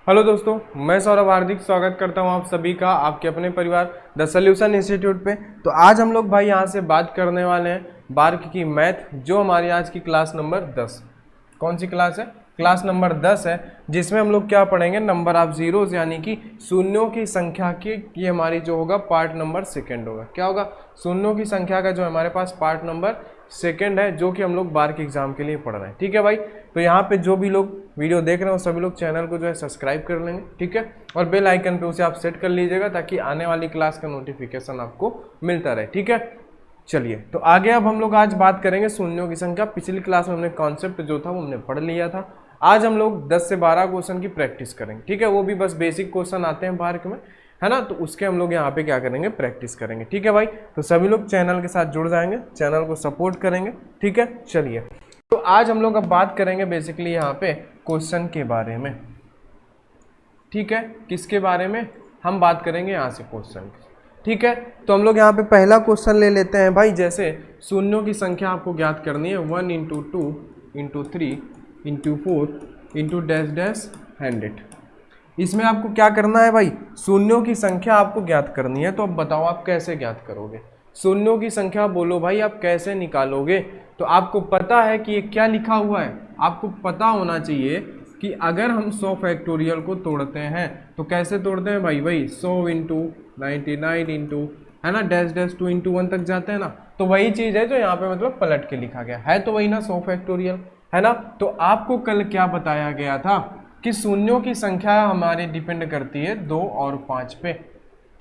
Hello दोस्तों, मैं सौरभ हार्दिक स्वागत करता हूं आप सभी का आपके अपने परिवार द सॉल्यूशन इंस्टीट्यूट पे। तो आज हम लोग भाई यहां से बात करने वाले हैं 12वीं की मैथ, जो हमारी आज की क्लास नंबर 10। कौन सी क्लास है? क्लास नंबर 10 है, जिसमें हम लोग क्या पढ़ेंगे, नंबर ऑफ जीरोज यानी कि शून्यों की संख्या की। ये हमारी जो होगा पार्ट नंबर सेकेंड होगा। क्या होगा? शून्यों की संख्या का जो हमारे पास पार्ट नंबर सेकेंड है, जो कि हम लोग 12 के एग्जाम के लिए पढ़ रहे हैं। ठीक है भाई, तो यहाँ पे जो भी लोग वीडियो देख रहे हो सभी लोग चैनल को जो है सब्सक्राइब कर लेंगे। ठीक है, और बेल आइकन पे उसे आप सेट कर लीजिएगा ताकि आने वाली क्लास का नोटिफिकेशन आपको मिलता रहे। ठीक है, चलिए तो आगे अब हम लोग आज बात करेंगे शून्यों की संख्या। पिछली क्लास में हमने कॉन्सेप्ट जो था वो हमने पढ़ लिया था। आज हम लोग 10 से 12 क्वेश्चन की प्रैक्टिस करेंगे। ठीक है, वो भी बस बेसिक क्वेश्चन आते हैं 12 में, है ना, तो उसके हम लोग यहाँ पे क्या करेंगे, प्रैक्टिस करेंगे। ठीक है भाई, तो सभी लोग चैनल के साथ जुड़ जाएंगे, चैनल को सपोर्ट करेंगे। ठीक है, चलिए तो आज हम लोग अब बात करेंगे बेसिकली यहाँ पे क्वेश्चन के बारे में। ठीक है, किसके बारे में? हम बात करेंगे यहाँ से क्वेश्चन की। ठीक है, तो हम लोग यहाँ पे पहला क्वेश्चन ले लेते हैं भाई। जैसे शून्यों की संख्या आपको ज्ञात करनी है 1 × 2 × 3 × 4 × डैश डैश 100। इसमें आपको क्या करना है भाई? शून्यों की संख्या आपको ज्ञात करनी है। तो अब बताओ आप कैसे ज्ञात करोगे शून्यों की संख्या? बोलो भाई, आप कैसे निकालोगे? तो आपको पता है कि ये क्या लिखा हुआ है, आपको पता होना चाहिए कि अगर हम 100 फैक्टोरियल को तोड़ते हैं तो कैसे तोड़ते हैं भाई? वही 100 × 99 है ना, डैश डैश 2 × 1 तक जाते हैं ना। तो वही चीज़ है जो यहाँ पे मतलब पलट के लिखा गया है, तो वही ना 100 फैक्टोरियल, है ना। तो आपको कल क्या बताया गया था कि शून्यों की संख्या हमारी डिपेंड करती है 2 और 5 पे।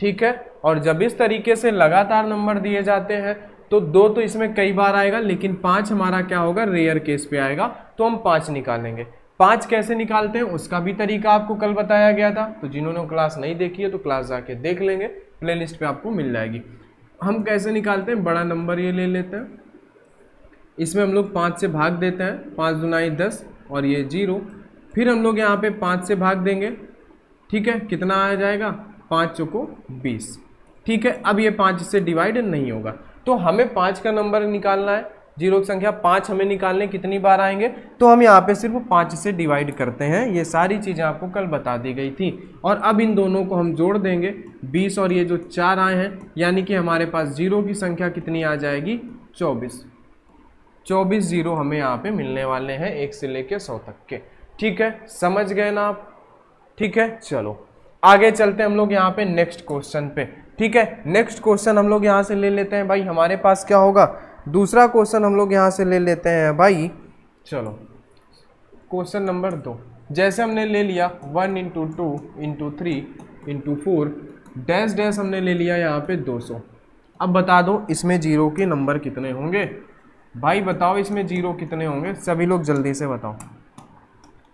ठीक है, और जब इस तरीके से लगातार नंबर दिए जाते हैं तो 2 तो इसमें कई बार आएगा, लेकिन 5 हमारा क्या होगा, रेयर केस पे आएगा। तो हम 5 निकालेंगे। 5 कैसे निकालते हैं उसका भी तरीका आपको कल बताया गया था। तो जिन्होंने क्लास नहीं देखी है तो क्लास जाके देख लेंगे, प्लेलिस्ट पे आपको मिल जाएगी। हम कैसे निकालते हैं? बड़ा नंबर ये ले लेते हैं, इसमें हम लोग 5 से भाग देते हैं, 5 दूनी 10 और ये 0। फिर हम लोग यहाँ पे 5 से भाग देंगे। ठीक है, कितना आ जाएगा? 5 चौको 20। ठीक है, अब ये 5 से डिवाइड नहीं होगा, तो हमें 5 का नंबर निकालना है। जीरो की संख्या 5 हमें निकालने कितनी बार आएंगे, तो हम यहाँ पे सिर्फ 5 से डिवाइड करते हैं। ये सारी चीज़ें आपको कल बता दी गई थी। और अब इन दोनों को हम जोड़ देंगे, 20 और ये जो 4 आए हैं, यानी कि हमारे पास जीरो की संख्या कितनी आ जाएगी? 24। 24 जीरो हमें यहाँ पे मिलने वाले हैं 1 से लेके 100 तक के। ठीक है, समझ गए ना आप? ठीक है, चलो आगे चलते हैं हम लोग यहाँ पे नेक्स्ट क्वेश्चन पे। ठीक है, नेक्स्ट क्वेश्चन हम लोग यहाँ से ले लेते हैं भाई। हमारे पास क्या होगा? दूसरा क्वेश्चन हम लोग यहाँ से ले लेते हैं भाई। चलो क्वेश्चन नंबर 2। जैसे हमने ले लिया 1 × 2 × 3 × 4 डैश डैश, हमने ले लिया यहाँ पे 200। अब बता दो इसमें जीरो के नंबर कितने होंगे भाई? बताओ इसमें जीरो कितने होंगे, सभी लोग जल्दी से बताओ।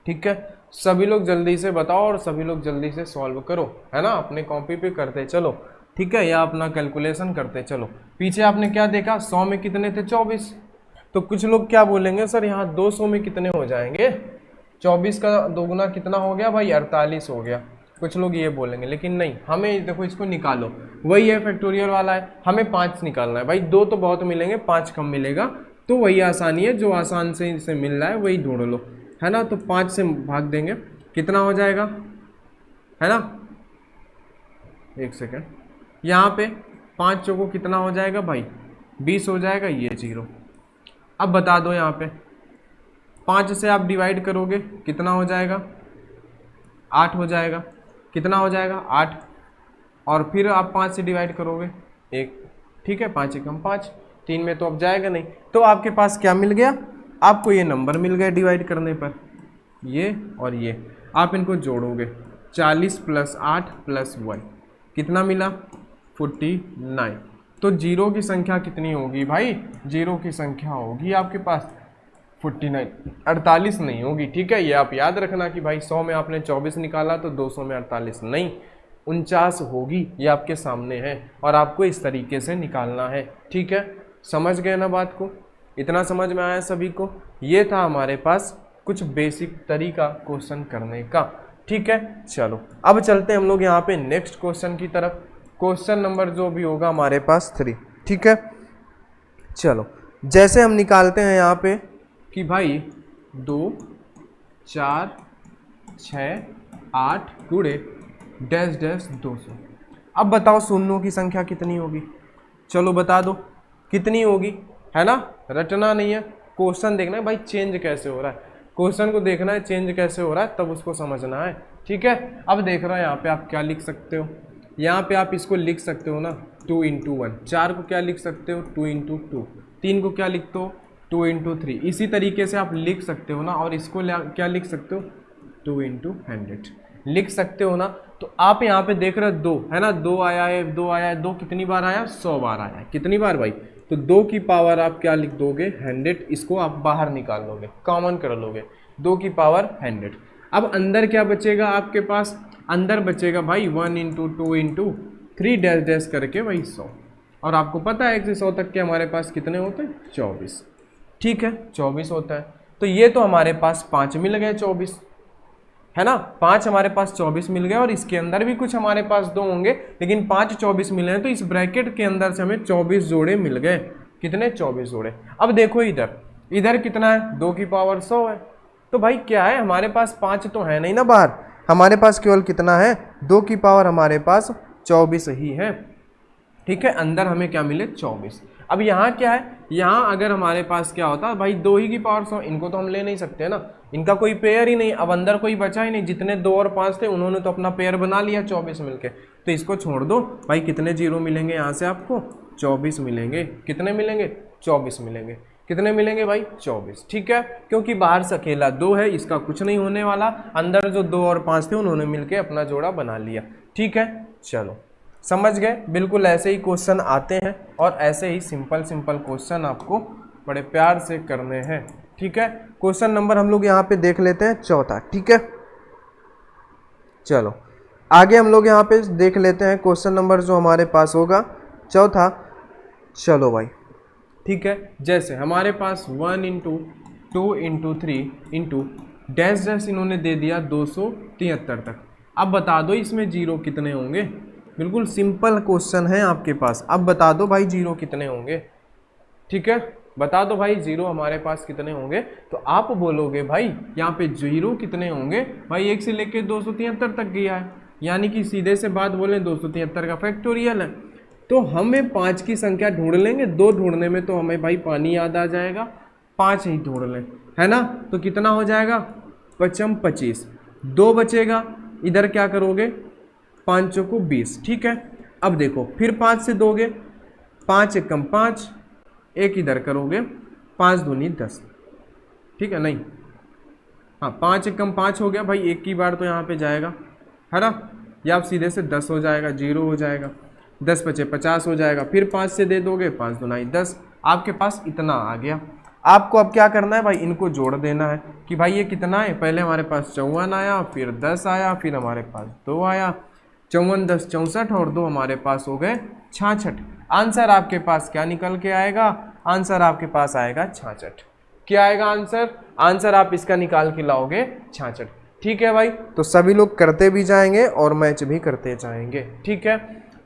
ठीक है, सभी लोग जल्दी से बताओ और सभी लोग जल्दी से सॉल्व करो, है ना, अपने कॉपी पे करते चलो। ठीक है, या अपना कैलकुलेशन करते चलो। पीछे आपने क्या देखा, 100 में कितने थे? 24। तो कुछ लोग क्या बोलेंगे, सर यहाँ 200 में कितने हो जाएंगे? 24 का दोगुना कितना हो गया भाई? 48 हो गया। कुछ लोग ये बोलेंगे, लेकिन नहीं, हमें देखो इसको निकालो, वही है फैक्टोरियल वाला है, हमें 5 निकालना है भाई। 2 तो बहुत मिलेंगे, 5 कम मिलेगा, तो वही आसानी है, जो आसान से इसे मिल रहा है वही ढूंढ लो, है ना। तो 5 से भाग देंगे, कितना हो जाएगा, है ना। 1 सेकेंड, यहाँ पे 5 चौको कितना हो जाएगा भाई? 20 हो जाएगा, ये 0। अब बता दो यहाँ पे 5 से आप डिवाइड करोगे कितना हो जाएगा? 8 हो जाएगा। कितना हो जाएगा? 8। और फिर आप 5 से डिवाइड करोगे 1। ठीक है, 5 एकम 5, 3 में तो अब जाएगा नहीं। तो आपके पास क्या मिल गया? आपको ये नंबर मिल गया डिवाइड करने पर, ये और ये। आप इनको जोड़ोगे, 40 + 8 + 1 कितना मिला? 49। तो जीरो की संख्या कितनी होगी भाई? जीरो की संख्या होगी आपके पास 49, 48 नहीं होगी। ठीक है, ये आप याद रखना कि भाई 100 में आपने 24 निकाला तो 200 में 48 नहीं, 49 होगी। ये आपके सामने है और आपको इस तरीके से निकालना है। ठीक है, समझ गए ना बात को? इतना समझ में आया सभी को? ये था हमारे पास कुछ बेसिक तरीका क्वेश्चन करने का। ठीक है, चलो अब चलते हैं हम लोग यहाँ पे नेक्स्ट क्वेश्चन की तरफ। क्वेश्चन नंबर जो भी होगा हमारे पास 3। ठीक है, चलो जैसे हम निकालते हैं यहाँ पे कि भाई 2 4 6 8 गुणे डैश डैश 200। अब बताओ शून्यों की संख्या कितनी होगी, चलो बता दो कितनी होगी, है ना, रटना नहीं है, क्वेश्चन देखना है भाई चेंज कैसे हो रहा है, क्वेश्चन को देखना है चेंज कैसे हो रहा है तब उसको समझना है, ठीक है। अब देख रहा है यहाँ पे आप क्या लिख सकते हो, यहाँ पे आप इसको लिख सकते हो ना 2 × 1, 4 को क्या लिख सकते हो 2 × 2, 3 को क्या लिखते हो 2 × 3, इसी तरीके से आप लिख सकते हो ना, और इसको क्या लिख सकते हो 2 × 100 लिख सकते हो ना। तो आप यहाँ पे देख रहे हो 2 है ना, 2 आया है, 2 आया है, 2 कितनी बार आया 100 बार आया है, कितनी बार भाई, तो 2 की पावर आप क्या लिख दोगे 100, इसको आप बाहर निकाल लोगे, कॉमन कर लोगे 2 की पावर 100। अब अंदर क्या बचेगा आपके पास, अंदर बचेगा भाई 1 × 2 × 3 डैश डैश करके वही 100, और आपको पता है 1 से 100 तक के हमारे पास कितने होते हैं 24, ठीक है 24 होता है। तो ये तो हमारे पास 5 मिल गए 24, है ना, 5 हमारे पास 24 मिल गए, और इसके अंदर भी कुछ हमारे पास 2 होंगे, लेकिन 5 24 मिले हैं, तो इस ब्रैकेट के अंदर से हमें 24 जोड़े मिल गए, कितने 24 जोड़े। अब देखो इधर, इधर कितना है 2 की पावर 100 है, तो भाई क्या है हमारे पास 5 तो है नहीं ना बाहर, हमारे पास केवल कितना है 2 की पावर हमारे पास 24 ही है, ठीक है, अंदर हमें क्या मिले 24। अब यहाँ क्या है, यहाँ अगर हमारे पास क्या होता है भाई 2 ही की पावर 100, इनको तो हम ले नहीं सकते ना, इनका कोई पेयर ही नहीं, अब अंदर कोई बचा ही नहीं, जितने 2 और 5 थे उन्होंने तो अपना पेयर बना लिया 24 मिलके, तो इसको छोड़ दो भाई, कितने जीरो मिलेंगे यहाँ से आपको 24 मिलेंगे, कितने मिलेंगे 24 मिलेंगे, कितने मिलेंगे भाई 24, ठीक है, क्योंकि बाहर से अकेला 2 है, इसका कुछ नहीं होने वाला, अंदर जो 2 और 5 थे उन्होंने मिलके अपना जोड़ा बना लिया, ठीक है। चलो समझ गए, बिल्कुल ऐसे ही क्वेश्चन आते हैं, और ऐसे ही सिंपल सिंपल क्वेश्चन आपको बड़े प्यार से करने हैं, ठीक है। क्वेश्चन नंबर हम लोग यहाँ पे देख लेते हैं चौथा, ठीक है। चलो आगे हम लोग यहाँ पे देख लेते हैं क्वेश्चन नंबर जो हमारे पास होगा चौथा, चलो भाई, ठीक है। जैसे हमारे पास 1 × 2 × 3 × डैश डैश इन्होंने दे दिया 273 तक, अब बता दो इसमें जीरो कितने होंगे, बिल्कुल सिंपल क्वेश्चन है आपके पास, अब बता दो भाई जीरो कितने होंगे, ठीक है, बता दो भाई जीरो हमारे पास कितने होंगे, तो आप बोलोगे भाई यहाँ पे जीरो कितने होंगे भाई 1 से लेके 273 तक गया है, यानी कि सीधे से बात बोलें 273 का फैक्टोरियल है, तो हमें 5 की संख्या ढूंढ लेंगे, 2 ढूंढने में तो हमें भाई पानी याद आ जाएगा, 5 ही ढूंढ लें, है ना, तो कितना हो जाएगा 5 × 25, 2 बचेगा, इधर क्या करोगे 5 को 20, ठीक है। अब देखो फिर 5 से दोगे, 5 × 5, 1 इधर करोगे, 5 दूनी 10, ठीक है, नहीं हाँ 5 × 5 हो गया भाई, 1 की बार तो यहाँ पे जाएगा, है ना, या आप सीधे से 10 हो जाएगा, 0 हो जाएगा, 10 बचे 50 हो जाएगा, फिर 5 से दे दोगे, 5 दूनी 10, आपके पास इतना आ गया। आपको अब क्या करना है भाई, इनको जोड़ देना है कि भाई ये कितना है, पहले हमारे पास 54 आया, फिर 10 आया, फिर हमारे पास 2 आया, 54 10 64, और 2 हमारे पास हो गए 66। आंसर आपके पास क्या निकल के आएगा, आंसर आपके पास आएगा 66, क्या आएगा आंसर, आंसर आप इसका निकाल के लाओगे 66, ठीक है भाई। तो सभी लोग करते भी जाएंगे और मैच भी करते जाएंगे, ठीक है,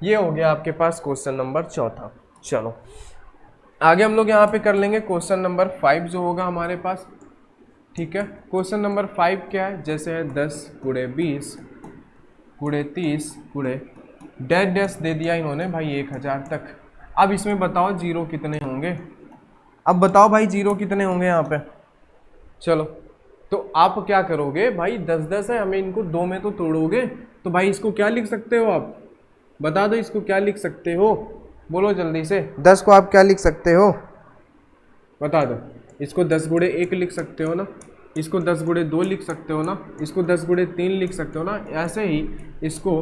ये हो गया आपके पास क्वेश्चन नंबर चौथा। चलो आगे हम लोग यहाँ पे कर लेंगे क्वेश्चन नंबर 5 जो होगा हमारे पास, ठीक है। क्वेश्चन नंबर 5 क्या है, जैसे है 10 × 20 × 30 × डैश डैश दे दिया इन्होंने भाई 1000 तक, अब इसमें बताओ जीरो कितने होंगे, अब बताओ भाई जीरो कितने होंगे यहाँ पे। चलो तो आप क्या करोगे भाई 10 10 है, हमें इनको 2 में तो तोड़ोगे, तो भाई इसको क्या लिख सकते हो आप, बता दो इसको क्या लिख सकते हो, बोलो जल्दी से, 10 को आप क्या लिख सकते हो बता दो, इसको 10 × 1 लिख सकते हो ना, इसको 10 × 2 लिख सकते हो ना, इसको 10 × 3 लिख सकते हो ना, ऐसे ही इसको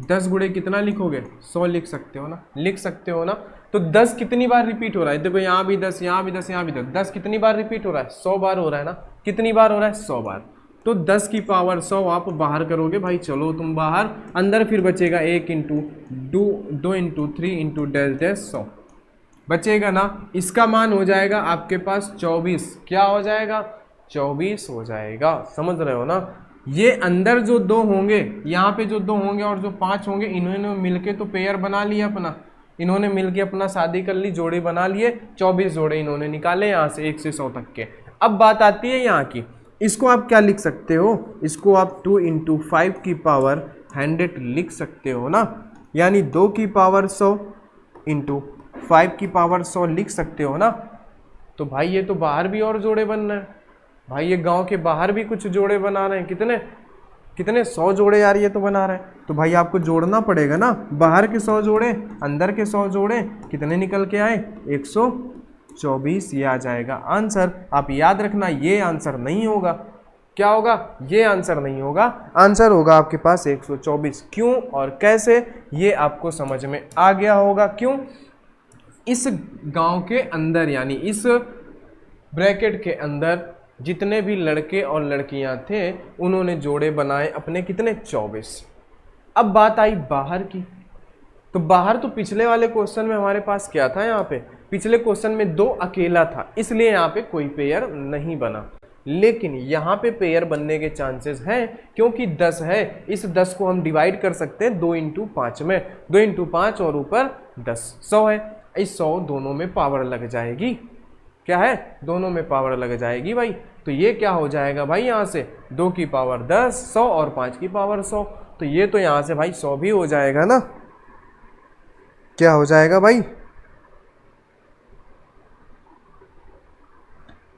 10 × कितना लिखोगे 100 लिख सकते हो ना, लिख सकते हो ना। तो 10 कितनी बार रिपीट हो रहा है, देखो यहाँ भी 10, यहाँ भी 10, यहाँ भी 10, 10 कितनी बार रिपीट हो रहा है 100 बार हो रहा है ना, कितनी बार हो रहा है 100 बार, तो 10 की पावर 100 आप बाहर करोगे भाई, चलो तुम बाहर, अंदर फिर बचेगा 1 × 2 2 × 3 × डैश डैश 100 बचेगा ना, इसका मान हो जाएगा आपके पास 24, क्या हो जाएगा 24 हो जाएगा, समझ रहे हो ना। ये अंदर जो 2 होंगे, यहाँ पे जो 2 होंगे और जो 5 होंगे, इन्होंने मिलके तो पेयर बना लिया अपना, इन्होंने मिलके अपना शादी कर ली, जोड़े बना लिए, 24 जोड़े इन्होंने निकाले यहाँ से 1 से 100 तक के। अब बात आती है यहाँ की इसको आप क्या लिख सकते हो, इसको आप 2 इंटू 5 की पावर 100 लिख सकते हो ना, यानी 2 की पावर 100 इंटू 5 की पावर 100 लिख सकते हो ना। तो भाई ये तो बाहर भी और जोड़े बन रहे हैं भाई, ये गांव के बाहर भी कुछ जोड़े बना रहे हैं। कितने कितने 100 जोड़े यार ये तो बना रहे हैं। तो भाई आपको जोड़ना पड़ेगा ना, बाहर के 100 जोड़े अंदर के 100 जोड़े, कितने निकल के आए 124, ये आ जाएगा आंसर। आप याद रखना ये आंसर नहीं होगा, क्या होगा, ये आंसर नहीं होगा, आंसर होगा आपके पास 124। क्यों और कैसे ये आपको समझ में आ गया होगा। क्यों, इस गांव के अंदर यानी इस ब्रैकेट के अंदर जितने भी लड़के और लड़कियां थे उन्होंने जोड़े बनाए अपने, कितने 24। अब बात आई बाहर की, तो बाहर तो पिछले वाले क्वेश्चन में हमारे पास क्या था, यहाँ पे पिछले क्वेश्चन में 2 अकेला था, इसलिए यहाँ पे कोई पेयर नहीं बना। लेकिन यहाँ पे पेयर बनने के चांसेस हैं, क्योंकि 10 है, इस 10 को हम डिवाइड कर सकते हैं 2 इंटू 5 में, 2 इंटू 5 और ऊपर 10, 100 है। इस 100 दोनों में पावर लग जाएगी, क्या है, दोनों में पावर लग जाएगी भाई। तो ये क्या हो जाएगा भाई, यहाँ से 2 की पावर 10, 100 और 5 की पावर 100, तो ये तो यहाँ से भाई 100 भी हो जाएगा ना, क्या हो जाएगा भाई,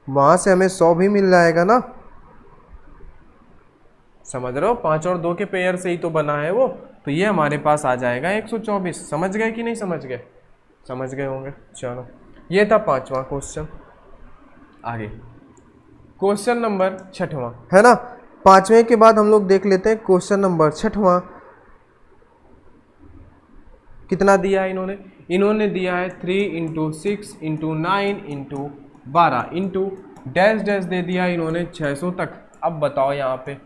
वहां से हमें 100 भी मिल जाएगा ना, समझ रहे हो, 5 और 2 के पेयर से ही तो बना है वो, तो ये हमारे पास आ जाएगा 124। समझ गए कि नहीं समझ गए, समझ गए होंगे। चलो ये था 5वां क्वेश्चन। आगे क्वेश्चन नंबर 6वां है ना, 5वें के बाद हम लोग देख लेते हैं क्वेश्चन नंबर 6वां। कितना दिया है इन्होंने, इन्होंने दिया है 3 into 6 into 9 into 12 into dash dash दे दिया इन्होंने 600 तक। अब बताओ यहाँ पे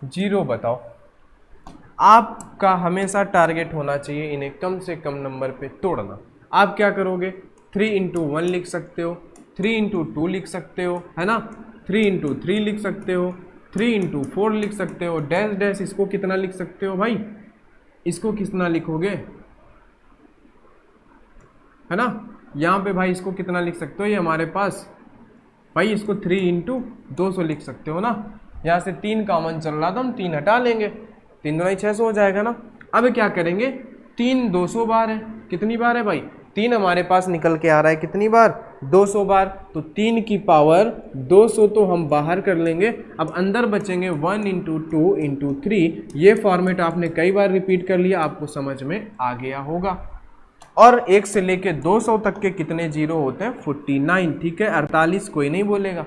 जीरो बताओ। आपका हमेशा टारगेट होना चाहिए इन्हें कम से कम नंबर पे तोड़ना। आप क्या करोगे, 3 इंटू 1 लिख सकते हो, 3 इंटू 2 लिख सकते हो, है ना, 3 इंटू 3 लिख सकते हो, 3 इंटू 4 लिख सकते हो, डैश डैश इसको कितना लिख सकते हो भाई, इसको कितना लिखोगे, है ना, यहाँ पे भाई इसको कितना लिख सकते हो, ये हमारे पास भाई इसको 3 इंटू 200 लिख सकते हो ना। यहाँ से 3 कॉमन चल रहा था, हम 3 हटा लेंगे, 3 दूनी 600 हो जाएगा ना। अब क्या करेंगे, 3 200 बार है, कितनी बार है भाई, 3 हमारे पास निकल के आ रहा है कितनी बार, 200 बार, तो 3 की पावर 200 तो हम बाहर कर लेंगे। अब अंदर बचेंगे 1 इंटू 2 इंटू 3। ये फॉर्मेट आपने कई बार रिपीट कर लिया, आपको समझ में आ गया होगा। और 1 से लेके 200 तक के कितने जीरो होते हैं, 49, ठीक है, 48 कोई नहीं बोलेगा,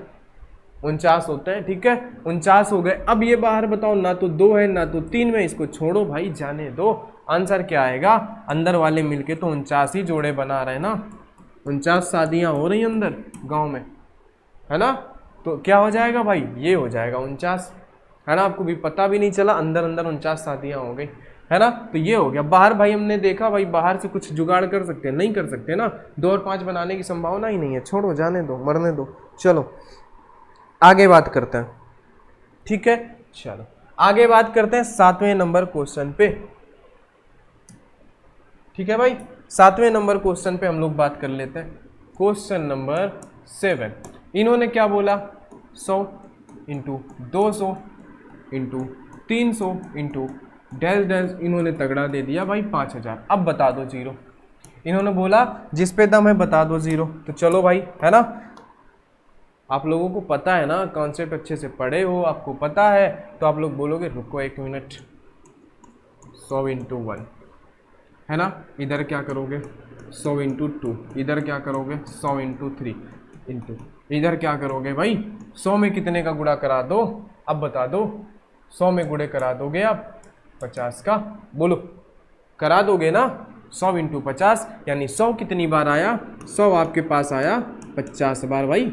49 होते हैं, ठीक है, 49 हो गए। अब ये बाहर बताओ, ना तो 2 है ना तो 3 में, इसको छोड़ो भाई, जाने दो। आंसर क्या आएगा, अंदर वाले मिलके तो 49 ही जोड़े बना रहे हैं ना, 49 शादियां हो रही अंदर गांव में, है ना, तो क्या हो जाएगा भाई, ये हो जाएगा 49, है ना, आपको भी पता भी नहीं चला, अंदर अंदर 49 शादियां हो गई, है ना। तो ये हो गया। बाहर भाई हमने देखा भाई, बाहर से कुछ जुगाड़ कर सकते हैं, नहीं कर सकते ना, 2 और 5 बनाने की संभावना ही नहीं है, छोड़ो, जाने दो, मरने दो। चलो आगे बात करते हैं, ठीक है, चलो आगे बात करते हैं 7वें नंबर क्वेश्चन पे, ठीक है भाई। 7वें नंबर क्वेश्चन पे हम लोग बात कर लेते हैं। क्वेश्चन नंबर 7, इन्होंने क्या बोला, 100 into 200 into 300 into dash dash, इन्होंने तगड़ा दे दिया भाई 5000। अब बता दो जीरो, इन्होंने बोला जिस पे दम है बता दो जीरो। तो चलो भाई, है ना, आप लोगों को पता है ना, कॉन्सेप्ट अच्छे से पढ़े हो, आपको पता है, तो आप लोग बोलोगे रुको 1 मिनट, 100 इंटू 1, है ना, इधर क्या करोगे 100 इंटू 2, इधर क्या करोगे 100 इंटू 3 इंटू, इधर क्या करोगे भाई 100 में कितने का गुणा करा दो, अब बता दो, 100 में गुणे करा दोगे आप 50 का, बोलो करा दोगे ना, 100 इंटू 50 यानी 100 कितनी बार आया, 100 आपके पास आया 50 बार भाई,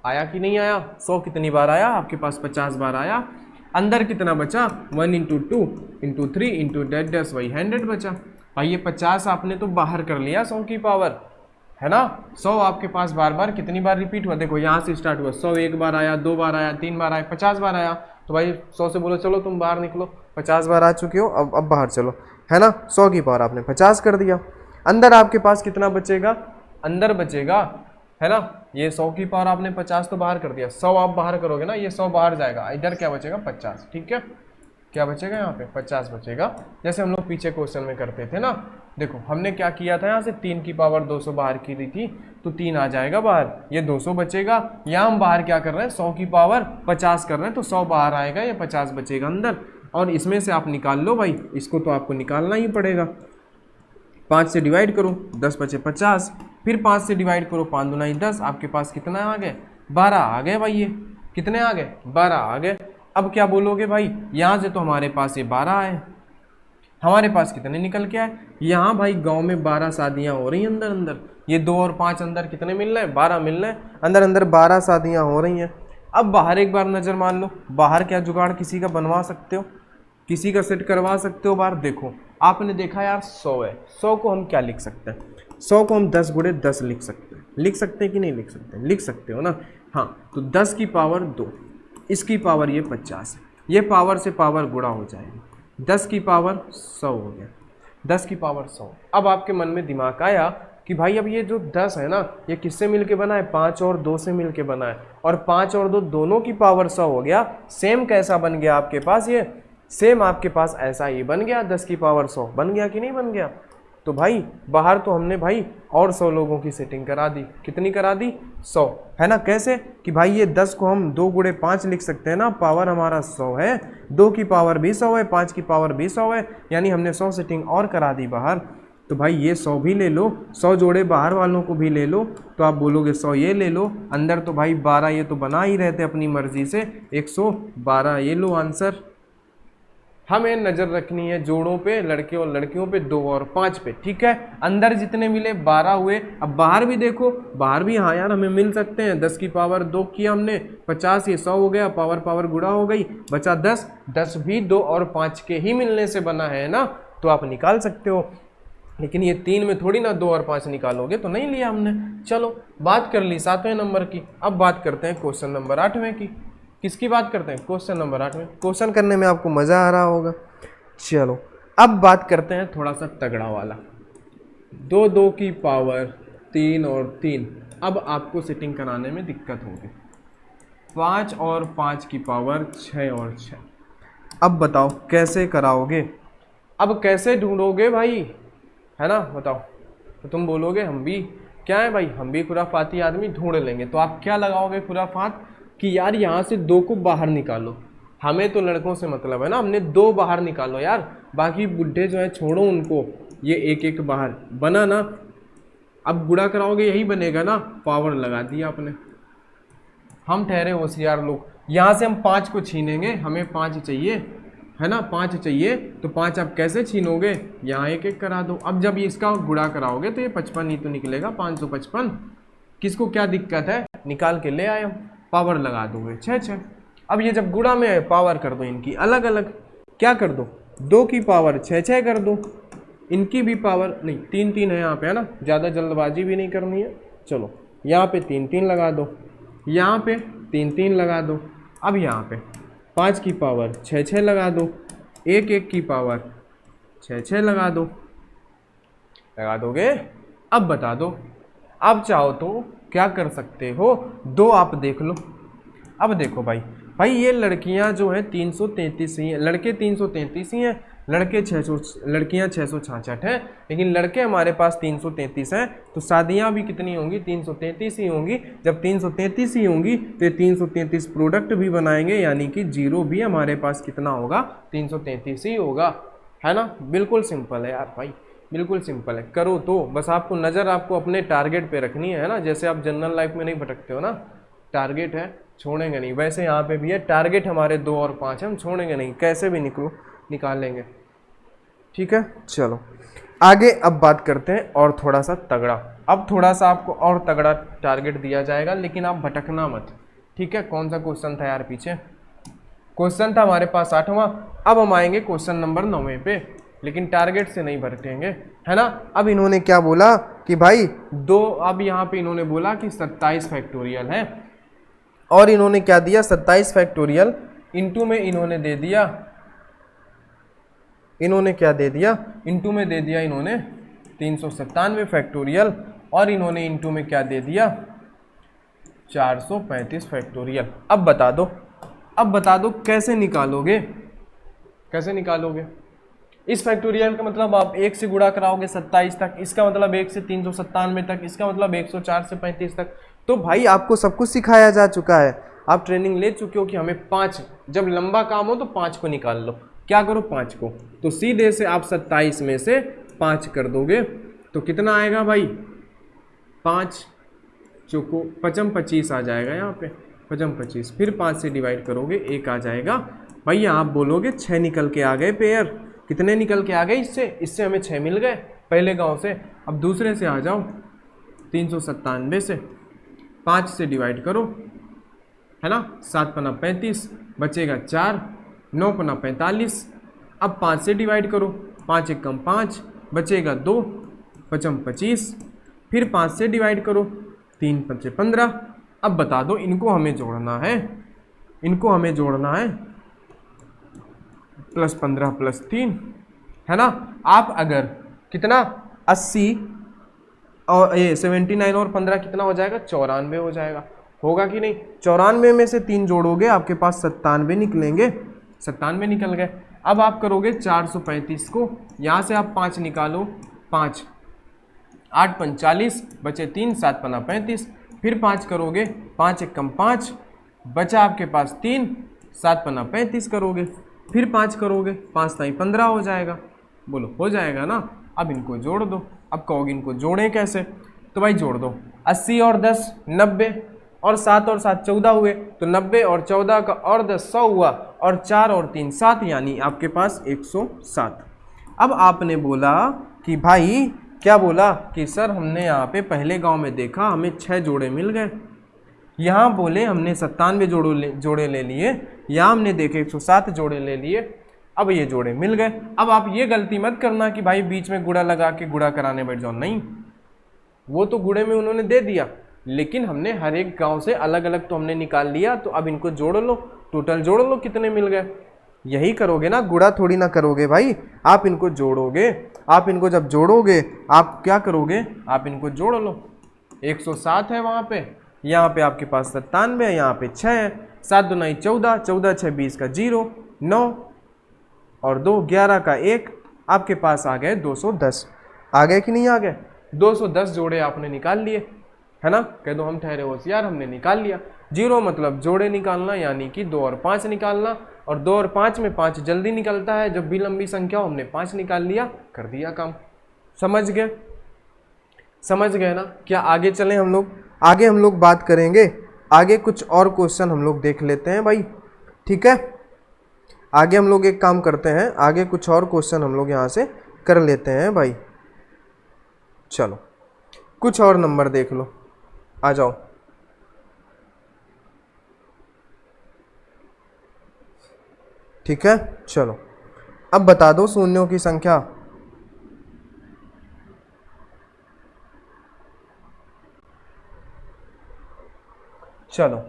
आया कि नहीं आया, 100 कितनी बार आया आपके पास 50 बार आया। अंदर कितना बचा, 1 into 2 into 3 into dash dash, वही 100 बचा भाई। ये 50 आपने तो बाहर कर लिया 100 की पावर, है ना, 100 आपके पास बार बार कितनी बार रिपीट हुआ, देखो यहाँ से स्टार्ट हुआ, 100 1 बार आया, 2 बार आया, 3 बार आया, 50 बार आया, तो भाई 100 से बोलो चलो तुम बाहर निकलो, 50 बार आ चुके हो, अब बाहर चलो, है ना, 100 की पावर आपने 50 कर दिया। अंदर आपके पास कितना बचेगा, अंदर बचेगा, है ना, ये 100 की पावर आपने 50 तो बाहर कर दिया, 100 आप बाहर करोगे ना, ये 100 बाहर जाएगा, इधर क्या बचेगा 50, ठीक है। क्या बचेगा यहाँ पे 50 बचेगा, जैसे हम लोग पीछे क्वेश्चन में करते थे ना। देखो हमने क्या किया था, यहाँ से 3 की पावर 200 बाहर की दी थी, तो 3 आ जाएगा बाहर, ये 200 बचेगा। यहाँ हम बाहर क्या कर रहे हैं, 100 की पावर 50 कर रहे हैं, तो 100 बाहर आएगा, ये 50 बचेगा अंदर। और इसमें से आप निकाल लो भाई, इसको तो आपको निकालना ही पड़ेगा। 5 से डिवाइड करो, 10 बचे 50, फिर 5 से डिवाइड करो, 5 दूना 10, आपके पास कितना आ गए 12 आ गए भाई, ये कितने आ गए 12 आ गए। अब क्या बोलोगे भाई, यहाँ से तो हमारे पास ये 12 है, हमारे पास कितने निकल के आए, यहाँ भाई गांव में 12 शादियाँ हो रही हैं अंदर अंदर, ये 2 और 5 अंदर कितने मिल रहे हैं 12 मिल रहे हैं, अंदर अंदर 12 शादियाँ हो रही हैं। अब बाहर एक बार नज़र मान लो, बाहर क्या जुगाड़ किसी का बनवा सकते हो, किसी का सेट करवा सकते हो बाहर। देखो आपने देखा यार 100 है, 100 को हम क्या लिख सकते हैं, 100 को हम 10 गुणे 10 लिख सकते हैं, लिख सकते हैं कि नहीं लिख सकते, लिख सकते हो ना। हाँ तो 10 की पावर 2, इसकी पावर ये 50 है, ये पावर से पावर गुणा हो जाएगी, 10 की पावर 100 हो गया, 10 की पावर 100। अब आपके मन में दिमाग आया कि भाई अब ये जो 10 है ना, ये किससे मिलके बना है, 5 और 2 से मिलके बना है, और 5 और 2 दोनों की पावर 100 हो गया। सेम कैसा बन गया आपके पास, ये सेम आपके पास ऐसा ही बन गया, 10 की पावर 100 बन गया कि नहीं बन गया। तो भाई बाहर तो हमने भाई और 100 लोगों की सेटिंग करा दी, कितनी करा दी 100, है ना। कैसे कि भाई ये 10 को हम 2 गुणे 5 लिख सकते हैं ना, पावर हमारा 100 है, 2 की पावर भी 100 है, 5 की पावर भी 100 है, यानी हमने 100 सेटिंग और करा दी बाहर। तो भाई ये 100 भी ले लो, 100 जोड़े बाहर वालों को भी ले लो, तो आप बोलोगे 100 ये ले लो, अंदर तो भाई 12 ये तो बना ही रहते अपनी मर्जी से, 112 ये लो आंसर। हमें नज़र रखनी है जोड़ों पे, लड़के और लड़कियों पे, 2 और 5 पे, ठीक है। अंदर जितने मिले 12 हुए, अब बाहर भी देखो, बाहर भी हाँ यार हमें मिल सकते हैं, 10 की पावर 2 किया हमने, 50 ये 100 हो गया, पावर पावर गुणा हो गई, बचा 10, 10 भी 2 और 5 के ही मिलने से बना है ना, तो आप निकाल सकते हो। लेकिन ये 3 में थोड़ी ना 2 और 5 निकालोगे, तो नहीं लिया हमने। चलो बात कर ली 7वें नंबर की, अब बात करते हैं क्वेश्चन नंबर 8वें की। किसकी बात करते हैं, क्वेश्चन नंबर 8वें। क्वेश्चन करने में आपको मज़ा आ रहा होगा। चलो अब बात करते हैं थोड़ा सा तगड़ा वाला, 2 की पावर 3 और 3। अब आपको सेटिंग कराने में दिक्कत होगी, 5 और 5 की पावर 6 और 6। अब बताओ कैसे कराओगे, अब कैसे ढूंढोगे भाई, है ना, बताओ। तो तुम बोलोगे हम भी क्या है भाई, हम भी खुराफाती आदमी ढूंढ लेंगे। तो आप क्या लगाओगे खुराफात कि यार यहाँ से 2 को बाहर निकालो, हमें तो लड़कों से मतलब है ना, हमने 2 बाहर निकालो यार, बाकी बुढ़े जो है छोड़ो उनको, ये एक एक बाहर बना ना। अब गुणा कराओगे यही बनेगा ना, पावर लगा दिया आपने। हम ठहरे होशियार लोग, यहाँ से हम 5 को छीनेंगे, हमें 5 चाहिए, है ना, 5 चाहिए, तो 5 आप कैसे छीनोगे, यहाँ एक एक करा दो। अब जब इसका गुणा कराओगे तो ये 55 ही तो निकलेगा, 555। किसको क्या दिक्कत है, निकाल के ले आए हम, पावर लगा दोगे 6। अब ये जब गुणा में है, पावर कर दो इनकी अलग अलग, क्या कर दो, 2 की पावर 6 कर दो, इनकी भी पावर नहीं, 3 है यहाँ पे, है ना, ज़्यादा जल्दबाजी भी नहीं करनी है। चलो यहाँ पे 3 लगा दो, यहाँ पे 3 लगा दो, अब यहाँ पे 5 की पावर 6 लगा दो, 1 की पावर 6 लगा दो, लगा दोगे। अब बता दो, अब चाहो तो क्या कर सकते हो, 2 आप देख लो। अब देखो भाई ये लड़कियां जो है 333 ही हैं, लड़के 333 ही हैं, लड़के 600, लड़कियां 666 हैं, लेकिन लड़के हमारे पास 333 हैं, तो शादियां भी कितनी होंगी, 333 ही होंगी। जब 333 ही होंगी तो 333 प्रोडक्ट भी बनाएंगे, यानी कि 0 भी हमारे पास कितना होगा, 333 ही होगा, है ना। बिल्कुल सिंपल है यार भाई, बिल्कुल सिंपल है, करो तो बस। आपको नज़र आपको अपने टारगेट पे रखनी है ना, जैसे आप जनरल लाइफ में नहीं भटकते हो ना, टारगेट है, छोड़ेंगे नहीं। वैसे यहाँ पे भी है, टारगेट हमारे 2 और 5 हम छोड़ेंगे नहीं, कैसे भी निकाल लेंगे, ठीक है। चलो आगे अब बात करते हैं और थोड़ा सा तगड़ा। अब थोड़ा सा आपको और तगड़ा टारगेट दिया जाएगा, लेकिन आप भटकना मत, ठीक है। कौन सा क्वेश्चन था यार पीछे, क्वेश्चन था हमारे पास 8वां। अब हम आएंगे क्वेश्चन नंबर 9वें पे, लेकिन टारगेट से नहीं भटकेंगे, है ना। अब इन्होंने क्या बोला कि भाई 2, अब यहाँ पे इन्होंने बोला कि 27 फैक्टोरियल है, और इन्होंने क्या दिया, 27 फैक्टोरियल इंटू में इन्होंने दे दिया, इन्होंने क्या दे दिया, इंटू में दे दिया इन्होंने 397 फैक्टोरियल, और इन्होंने इंटू में क्या दे दिया, 435 फैक्टोरियल। अब बता दो कैसे निकालोगे, कैसे निकालोगे। इस फैक्टोरियल का मतलब आप 1 से गुणा कराओगे 27 तक, इसका मतलब 1 से 397 तक, इसका मतलब 104 से 35 तक। तो भाई आपको सब कुछ सिखाया जा चुका है, आप ट्रेनिंग ले चुके हो कि हमें 5, जब लंबा काम हो तो 5 को निकाल लो। क्या करो 5 को, तो सीधे से आप 27 में से 5 कर दोगे तो कितना आएगा भाई, 5 चौको 55 25 आ जाएगा यहाँ पे, 55 25। फिर 5 से डिवाइड करोगे 1 आ जाएगा। भैया आप बोलोगे 6 निकल के आ गए पेयर, कितने निकल के आ गए इससे हमें 6 मिल गए पहले गांव से। अब दूसरे से आ जाओ, 397 से 5 से डिवाइड करो, है ना, 7 पना 35 बचेगा 4, 9 पना 45। अब 5 से डिवाइड करो, 5 एक कम 5 बचेगा 2, 55 25। फिर 5 से डिवाइड करो, 3 5 15। अब बता दो इनको हमें जोड़ना है, इनको हमें जोड़ना है +15 +3, है ना। आप अगर कितना 80 और ये 79 और 15 कितना हो जाएगा, 94 हो जाएगा, होगा कि नहीं। 94 में से 3 जोड़ोगे आपके पास 97 निकलेंगे, 97 निकल गए। अब आप करोगे 435 को, यहाँ से आप 5 निकालो, 5 8 45 बचे 3, 7 पना 35। फिर 5 करोगे, 5 एक कम 5 बचा आपके पास 3, 7 पना 35 करोगे। फिर 5 करोगे, 5 ताई 15 हो जाएगा, बोलो हो जाएगा ना। अब इनको जोड़ दो। अब कहोगे इनको जोड़ें कैसे, तो भाई जोड़ दो, 80 और 10 90, और 7 और 7 14 हुए, तो 90 और 14 का और 10 100 हुआ, और 4 और 3 7, यानी आपके पास 107। अब आपने बोला कि भाई क्या बोला कि सर हमने यहाँ पे पहले गांव में देखा हमें 6 जोड़े मिल गए, यहाँ बोले हमने 97 जोड़े ले लिए, यहाँ हमने देखे 107 जोड़े ले लिए, अब ये जोड़े मिल गए। अब आप ये गलती मत करना कि भाई बीच में गुड़ा लगा के गुड़ा कराने बैठ जाओ, नहीं, वो तो गुड़े में उन्होंने दे दिया, लेकिन हमने हर एक गांव से अलग अलग तो हमने निकाल लिया, तो अब इनको जोड़ लो, टोटल जोड़ लो कितने मिल गए। यही करोगे ना, गुड़ा थोड़ी ना करोगे भाई, आप इनको जोड़ोगे। आप इनको जब जोड़ोगे आप क्या करोगे, आप इनको जोड़ लो, 107 है वहाँ पे, यहाँ पे आपके पास 97 है, यहाँ पे 6 है, 7 दूनी 14, 14 6 20 का 0, 9 और 2 11 का 1, आपके पास आ गए 210। आ गए कि नहीं आ गए, 210 जोड़े आपने निकाल लिए, है ना। कह दो हम ठहरे होशियार, हमने निकाल लिया। 0 मतलब जोड़े निकालना, यानी कि 2 और 5 निकालना, और 2 और 5 में 5 जल्दी निकलता है, जब भी लंबी संख्या हो हमने 5 निकाल लिया, कर दिया काम। समझ गए, समझ गए ना। क्या आगे चलें हम लोग, आगे हम लोग बात करेंगे, आगे कुछ और क्वेश्चन हम लोग देख लेते हैं भाई, ठीक है। आगे हम लोग एक काम करते हैं, आगे कुछ और क्वेश्चन हम लोग यहाँ से कर लेते हैं भाई। चलो कुछ और नंबर देख लो, आ जाओ। ठीक है, चलो अब बता दो शून्यों की संख्या। चलो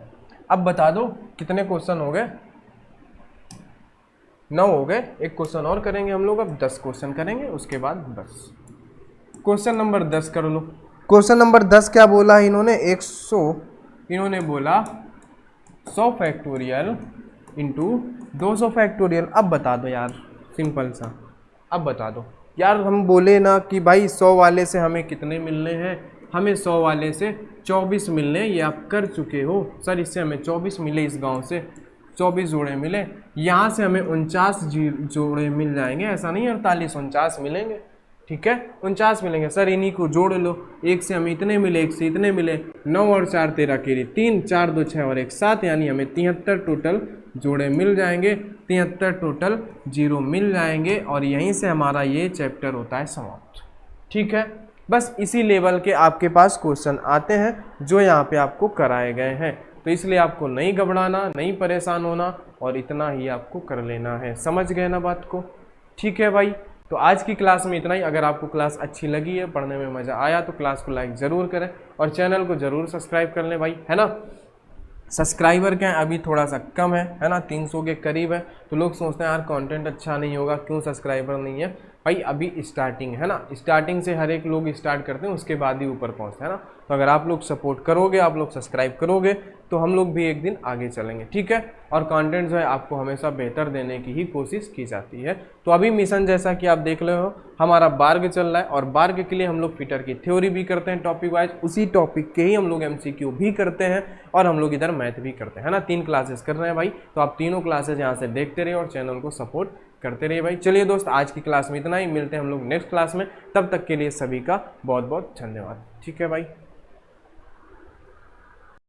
अब बता दो कितने क्वेश्चन हो गए, 9 हो गए। एक क्वेश्चन और करेंगे हम लोग, अब 10 क्वेश्चन करेंगे, उसके बाद बस। क्वेश्चन नंबर 10 कर लो। क्वेश्चन नंबर 10 क्या बोला इन्होंने, 100, इन्होंने बोला 100 फैक्टोरियल इंटू 200 फैक्टोरियल। अब बता दो यार, सिंपल सा, अब बता दो यार। हम बोले ना कि भाई 100 वाले से हमें कितने मिलने हैं, हमें 100 वाले से 24 मिलने, ये आप कर चुके हो सर। इससे हमें 24 मिले, इस गांव से 24 जोड़े मिले, यहाँ से हमें 49 जोड़े मिल जाएंगे, ऐसा नहीं 48 49 मिलेंगे, ठीक है 49 मिलेंगे सर। इन्हीं को जोड़ लो, 1 से हमें इतने मिले, 1 से इतने मिले, 9 और 4 13 केरी 3, 4 2 6 और 1 7, यानी हमें 73 टोटल जोड़े मिल जाएंगे, 73 टोटल जीरो मिल जाएंगे, और यहीं से हमारा ये चैप्टर होता है समाप्त। ठीक है, बस इसी लेवल के आपके पास क्वेश्चन आते हैं जो यहाँ पे आपको कराए गए हैं, तो इसलिए आपको नहीं घबराना, नहीं परेशान होना, और इतना ही आपको कर लेना है। समझ गए ना बात को, ठीक है भाई। तो आज की क्लास में इतना ही। अगर आपको क्लास अच्छी लगी है, पढ़ने में मज़ा आया, तो क्लास को लाइक ज़रूर करें और चैनल को ज़रूर सब्सक्राइब कर लें भाई, है ना। सब्सक्राइबर क्या है अभी थोड़ा सा कम है ना, 300 के करीब है। तो लोग सोचते हैं यार कंटेंट अच्छा नहीं होगा, क्यों सब्सक्राइबर नहीं है। भाई अभी स्टार्टिंग है ना, स्टार्टिंग से हर एक लोग स्टार्ट करते हैं, उसके बाद ही ऊपर पहुंचते हैं ना। तो अगर आप लोग सपोर्ट करोगे, आप लोग सब्सक्राइब करोगे, तो हम लोग भी एक दिन आगे चलेंगे, ठीक है। और कंटेंट जो है आपको हमेशा बेहतर देने की ही कोशिश की जाती है। तो अभी मिशन जैसा कि आप देख रहे हो, हमारा बार्ग चल रहा है, और बार्ग के लिए हम लोग पीटर की थ्योरी भी करते हैं टॉपिक वाइज, उसी टॉपिक के ही हम लोग MCQ भी करते हैं, और हम लोग इधर मैथ भी करते हैं ना। 3 क्लासेस कर रहे हैं भाई। तो आप तीनों क्लासेस यहाँ से देखते रहिए और चैनल को सपोर्ट करते रहिए भाई। चलिए दोस्त, आज की क्लास में इतना ही, मिलते हैं हम लोग नेक्स्ट क्लास में। तब तक के लिए सभी का बहुत बहुत धन्यवाद, ठीक है भाई।